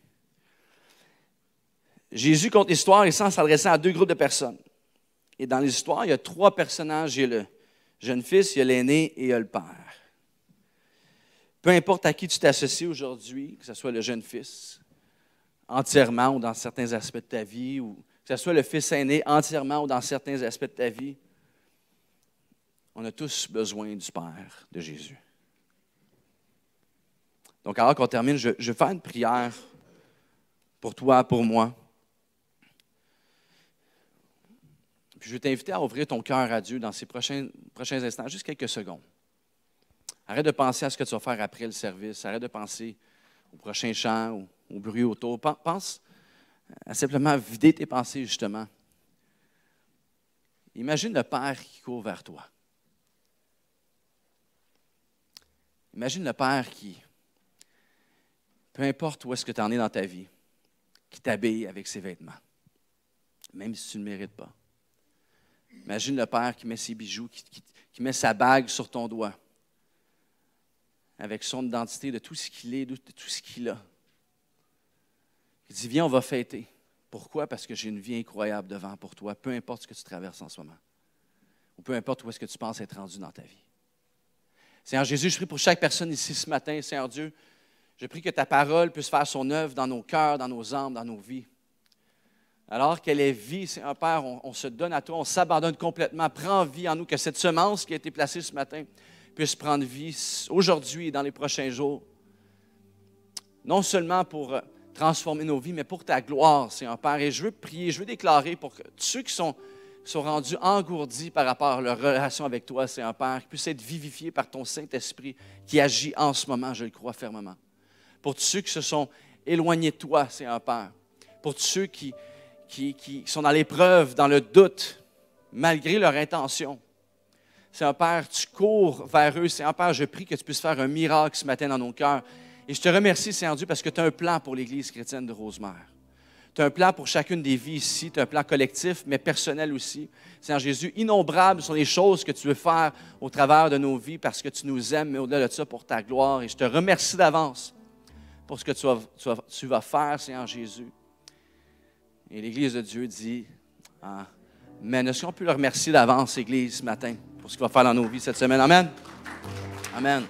Jésus conte l'histoire ici en s'adressant à 2 groupes de personnes. Et dans l'histoire, il y a 3 personnages. Il y a le jeune fils, il y a l'aîné et il y a le père. Peu importe à qui tu t'associes aujourd'hui, que ce soit le jeune fils, entièrement ou dans certains aspects de ta vie, ou que ce soit le fils aîné entièrement ou dans certains aspects de ta vie, on a tous besoin du Père, de Jésus. Donc, alors qu'on termine, je vais faire une prière pour toi, pour moi. Puis je vais t'inviter à ouvrir ton cœur à Dieu dans ces prochains instants, juste quelques secondes. Arrête de penser à ce que tu vas faire après le service. Arrête de penser au prochain chant, au bruit autour. Pense à simplement vider tes pensées, justement. Imagine le Père qui court vers toi. Imagine le Père qui, peu importe où est-ce que tu en es dans ta vie, qui t'habille avec ses vêtements, même si tu ne le mérites pas. Imagine le Père qui met ses bijoux, qui met sa bague sur ton doigt, avec son identité de tout ce qu'il est, de tout ce qu'il a. Il dit, viens, on va fêter. Pourquoi? Parce que j'ai une vie incroyable devant pour toi, peu importe ce que tu traverses en ce moment, ou peu importe où est-ce que tu penses être rendu dans ta vie. Seigneur Jésus, je prie pour chaque personne ici ce matin, Seigneur Dieu, je prie que ta parole puisse faire son œuvre dans nos cœurs, dans nos âmes, dans nos vies. Alors qu'elle est vie, Seigneur Père, on se donne à toi, on s'abandonne complètement, prends vie en nous, que cette semence qui a été placée ce matin puisse prendre vie aujourd'hui et dans les prochains jours. Non seulement pour transformer nos vies, mais pour ta gloire, Seigneur Père. Et je veux prier, je veux déclarer pour que ceux qui sont rendus engourdis par rapport à leur relation avec toi, Seigneur Père, qui puissent être vivifiés par ton Saint-Esprit qui agit en ce moment, je le crois fermement. Pour tous ceux qui se sont éloignés de toi, Seigneur Père. Pour tous ceux qui sont dans l'épreuve, dans le doute, malgré leur intention. Seigneur Père, tu cours vers eux. Seigneur Père, je prie que tu puisses faire un miracle ce matin dans nos cœurs. Et je te remercie, Seigneur Dieu, parce que tu as un plan pour l'Église chrétienne de Rosemère. Tu as un plan pour chacune des vies ici. Tu as un plan collectif, mais personnel aussi. Seigneur Jésus, innombrables sont les choses que tu veux faire au travers de nos vies parce que tu nous aimes, mais au-delà de ça, pour ta gloire. Et je te remercie d'avance pour ce que tu vas faire, Seigneur Jésus. Et l'Église de Dieu dit, Amen. Est-ce qu'on peut le remercier d'avance, l'Église, ce matin, pour ce qu'il va faire dans nos vies cette semaine? Amen. Amen.